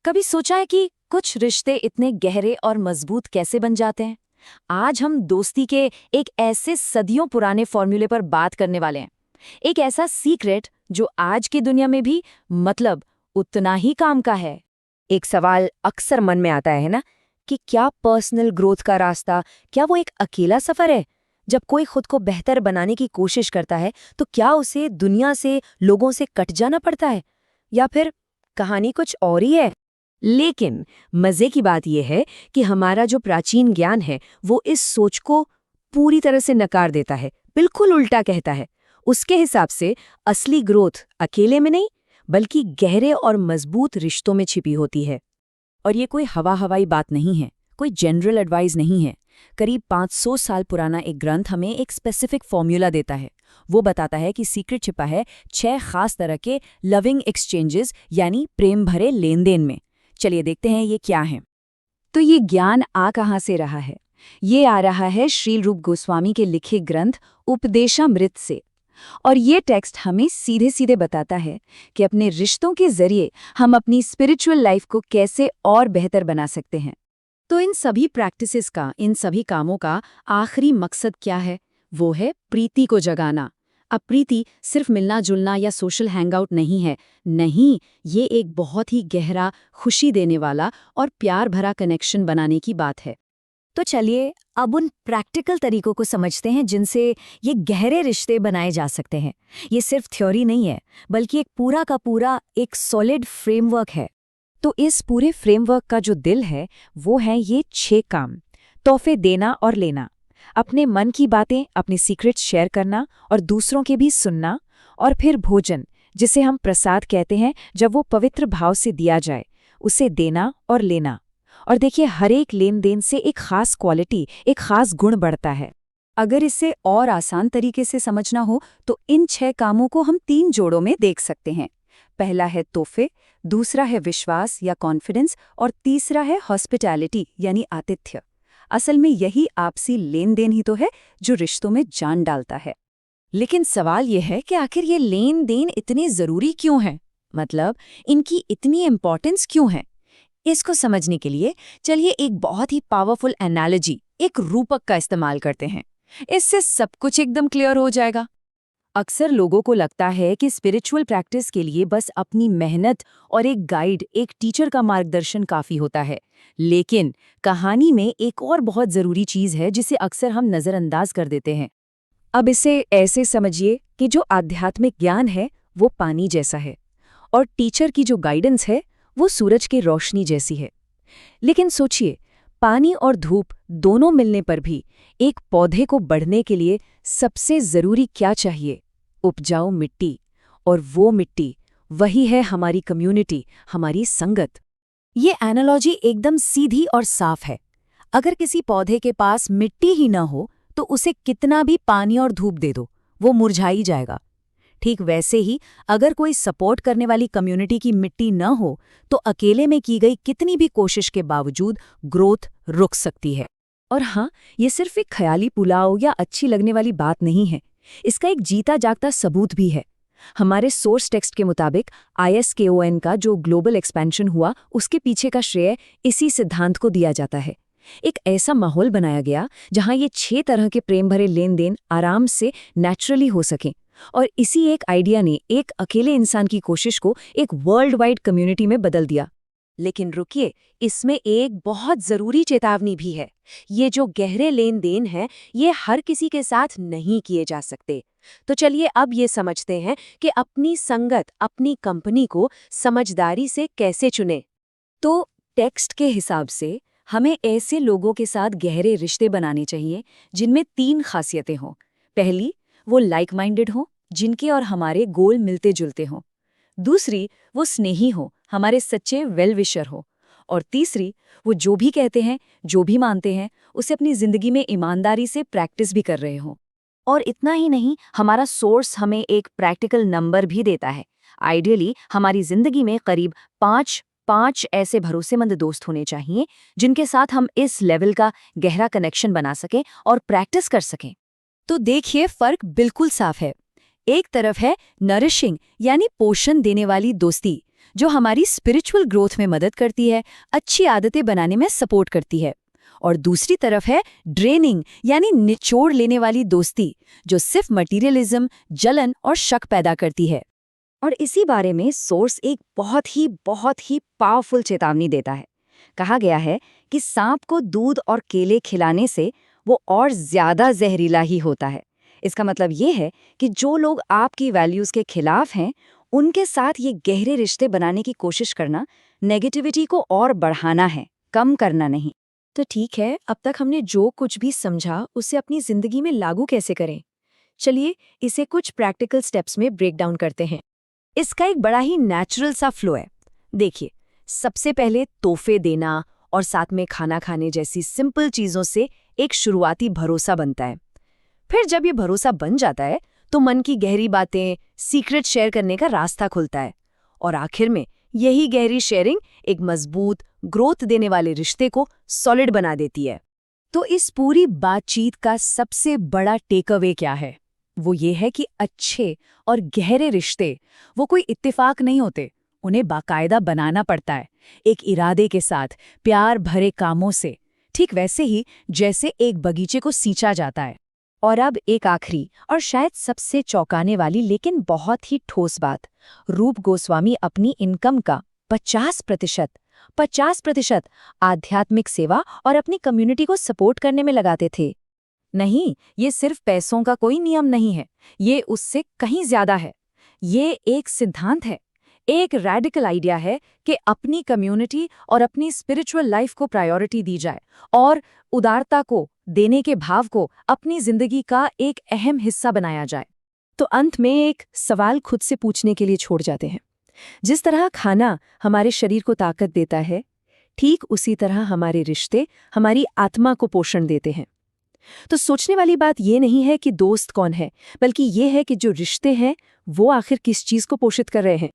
कभी सोचा है कि कुछ रिश्ते इतने गहरे और मजबूत कैसे बन जाते हैं? आज हम दोस्ती के एक ऐसे सदियों पुराने फॉर्मूले पर बात करने वाले हैं। एक ऐसा सीक्रेट जो आज की दुनिया में भी मतलब उतना ही काम का है। एक सवाल अक्सर मन में आता है ना कि क्या पर्सनल ग्रोथ का रास्ता, क्या वो एक अकेला सफर है? जब कोई खुद को बेहतर बनाने की कोशिश करता है तो क्या उसे दुनिया से, लोगों से कट जाना पड़ता है, या फिर कहानी कुछ और ही है? लेकिन मजे की बात यह है कि हमारा जो प्राचीन ज्ञान है वो इस सोच को पूरी तरह से नकार देता है, बिल्कुल उल्टा कहता है। उसके हिसाब से असली ग्रोथ अकेले में नहीं, बल्कि गहरे और मजबूत रिश्तों में छिपी होती है। और ये कोई हवाई बात नहीं है, कोई जनरल एडवाइस नहीं है। करीब 500 साल पुराना एक ग्रंथ हमें एक स्पेसिफिक फॉर्मूला देता है। वो बताता है कि सीक्रेट छिपा है 6 खास तरह के लविंग एक्सचेंजेस, यानी प्रेम भरे लेन देन में। चलिए देखते हैं ये क्या है। तो ये ज्ञान आ कहाँ से रहा है? ये आ रहा है श्रील रूप गोस्वामी के लिखे ग्रंथ उपदेशामृत से। और ये टेक्स्ट हमें सीधे सीधे बताता है कि अपने रिश्तों के जरिए हम अपनी स्पिरिचुअल लाइफ को कैसे और बेहतर बना सकते हैं। तो इन सभी प्रैक्टिसेस का, इन सभी कामों का आखिरी मकसद क्या है? वो है प्रीति को जगाना। अब प्रीति सिर्फ मिलना जुलना या सोशल हैंगआउट नहीं है। नहीं, ये एक बहुत ही गहरा, खुशी देने वाला और प्यार भरा कनेक्शन बनाने की बात है। तो चलिए अब उन प्रैक्टिकल तरीकों को समझते हैं जिनसे ये गहरे रिश्ते बनाए जा सकते हैं। ये सिर्फ थ्योरी नहीं है, बल्कि एक पूरा का पूरा एक सॉलिड फ्रेमवर्क है। तो इस पूरे फ्रेमवर्क का जो दिल है वो है ये 6 काम। तोहफे देना और लेना, अपने मन की बातें, अपने सीक्रेट्स शेयर करना और दूसरों के भी सुनना। और फिर भोजन, जिसे हम प्रसाद कहते हैं, जब वो पवित्र भाव से दिया जाए, उसे देना और लेना। और देखिए, हर एक लेन देन से एक खास क्वालिटी, एक खास गुण बढ़ता है। अगर इसे और आसान तरीके से समझना हो तो इन 6 कामों को हम 3 जोड़ों में देख सकते हैं। पहला है तोहफे, दूसरा है विश्वास या कॉन्फिडेंस, और तीसरा है हॉस्पिटैलिटी यानी आतिथ्य। असल में यही आपसी लेन देन ही तो है जो रिश्तों में जान डालता है। लेकिन सवाल यह है कि आखिर ये लेन देन इतने जरूरी क्यों हैं? मतलब इनकी इतनी इम्पोर्टेंस क्यों है? इसको समझने के लिए चलिए एक बहुत ही पावरफुल एनालॉजी, एक रूपक का इस्तेमाल करते हैं। इससे सब कुछ एकदम क्लियर हो जाएगा। अक्सर लोगों को लगता है कि स्पिरिचुअल प्रैक्टिस के लिए बस अपनी मेहनत और एक गाइड, एक टीचर का मार्गदर्शन काफी होता है। लेकिन कहानी में एक और बहुत जरूरी चीज है जिसे अक्सर हम नजरअंदाज कर देते हैं। अब इसे ऐसे समझिए कि जो आध्यात्मिक ज्ञान है वो पानी जैसा है, और टीचर की जो गाइडेंस है वो सूरज की रोशनी जैसी है। लेकिन सोचिए, पानी और धूप दोनों मिलने पर भी एक पौधे को बढ़ने के लिए सबसे जरूरी क्या चाहिए? उपजाऊ मिट्टी। और वो मिट्टी वही है हमारी कम्युनिटी, हमारी संगत। ये एनालॉजी एकदम सीधी और साफ है। अगर किसी पौधे के पास मिट्टी ही न हो तो उसे कितना भी पानी और धूप दे दो, वो मुरझा ही जाएगा। ठीक वैसे ही अगर कोई सपोर्ट करने वाली कम्युनिटी की मिट्टी न हो तो अकेले में की गई कितनी भी कोशिश के बावजूद ग्रोथ रुक सकती है। और हाँ, ये सिर्फ एक ख्याली पुलाव या अच्छी लगने वाली बात नहीं है, इसका एक जीता जागता सबूत भी है। हमारे सोर्स टेक्स्ट के मुताबिक ISKON का जो ग्लोबल एक्सपेंशन हुआ, उसके पीछे का श्रेय इसी सिद्धांत को दिया जाता है। एक ऐसा माहौल बनाया गया जहां ये 6 तरह के प्रेम भरे लेन देन आराम से नेचुरली हो सकें। और इसी एक आइडिया ने एक अकेले इंसान की कोशिश को एक वर्ल्ड वाइड कम्युनिटी में बदल दिया। लेकिन रुकिए, इसमें एक बहुत जरूरी चेतावनी भी है। ये जो गहरे लेन देन हैं, ये हर किसी के साथ नहीं किए जा सकते। तो चलिए अब ये समझते हैं कि अपनी संगत, अपनी कंपनी को समझदारी से कैसे चुने। तो टेक्स्ट के हिसाब से हमें ऐसे लोगों के साथ गहरे रिश्ते बनाने चाहिए जिनमें 3 खासियतें हों। पहली, वो लाइक माइंडेड हों, जिनके और हमारे गोल मिलते जुलते हों। दूसरी, वो स्नेही हो, हमारे सच्चे वेल विशर हो। और तीसरी, वो जो भी कहते हैं, जो भी मानते हैं, उसे अपनी जिंदगी में ईमानदारी से प्रैक्टिस भी कर रहे हों। और इतना ही नहीं, हमारा सोर्स हमें एक प्रैक्टिकल नंबर भी देता है। आइडियली हमारी जिंदगी में करीब 5 ऐसे भरोसेमंद दोस्त होने चाहिए जिनके साथ हम इस लेवल का गहरा कनेक्शन बना सकें और प्रैक्टिस कर सकें। तो देखिए, फर्क बिल्कुल साफ है। एक तरफ है नरिशिंग यानी पोषण देने वाली दोस्ती, जो हमारी स्पिरिचुअल ग्रोथ में मदद करती है, अच्छी आदतें बनाने में सपोर्ट करती है। और दूसरी तरफ है ड्रेनिंग यानी निचोड़ लेने वाली दोस्ती, जो सिर्फ मटीरियलिज्म, जलन और शक पैदा करती है। और इसी बारे में सोर्स एक बहुत ही पावरफुल चेतावनी देता है। कहा गया है कि सांप को दूध और केले खिलाने से वो और ज्यादा जहरीला ही होता है। इसका मतलब ये है कि जो लोग आपकी वैल्यूज के खिलाफ हैं, उनके साथ ये गहरे रिश्ते बनाने की कोशिश करना नेगेटिविटी को और बढ़ाना है, कम करना नहीं। तो ठीक है, अब तक हमने जो कुछ भी समझा उसे अपनी जिंदगी में लागू कैसे करें? चलिए इसे कुछ प्रैक्टिकल स्टेप्स में ब्रेक डाउन करते हैं। इसका एक बड़ा ही नेचुरल सा फ्लो है। देखिए, सबसे पहले तोहफे देना और साथ में खाना खाने जैसी सिंपल चीजों से एक शुरुआती भरोसा बनता है। फिर जब ये भरोसा बन जाता है तो मन की गहरी बातें, सीक्रेट शेयर करने का रास्ता खुलता है। और आखिर में यही गहरी शेयरिंग एक मजबूत, ग्रोथ देने वाले रिश्ते को सॉलिड बना देती है। तो इस पूरी बातचीत का सबसे बड़ा टेक अवे क्या है? वो ये है कि अच्छे और गहरे रिश्ते वो कोई इत्तेफाक नहीं होते, उन्हें बाकायदा बनाना पड़ता है, एक इरादे के साथ, प्यार भरे कामों से, ठीक वैसे ही जैसे एक बगीचे को सींचा जाता है। और अब एक आखिरी और शायद सबसे चौंकाने वाली लेकिन बहुत ही ठोस बात। रूप गोस्वामी अपनी इनकम का 50% आध्यात्मिक सेवा और अपनी कम्युनिटी को सपोर्ट करने में लगाते थे। नहीं, ये सिर्फ पैसों का कोई नियम नहीं है, ये उससे कहीं ज्यादा है। ये एक सिद्धांत है, एक रैडिकल आइडिया है कि अपनी कम्युनिटी और अपनी स्पिरिचुअल लाइफ को प्रायोरिटी दी जाए और उदारता को, देने के भाव को अपनी जिंदगी का एक अहम हिस्सा बनाया जाए। तो अंत में एक सवाल खुद से पूछने के लिए छोड़ जाते हैं। जिस तरह खाना हमारे शरीर को ताकत देता है, ठीक उसी तरह हमारे रिश्ते हमारी आत्मा को पोषण देते हैं। तो सोचने वाली बात ये नहीं है कि दोस्त कौन है, बल्कि ये है कि जो रिश्ते हैं वो आखिर किस चीज को पोषित कर रहे हैं।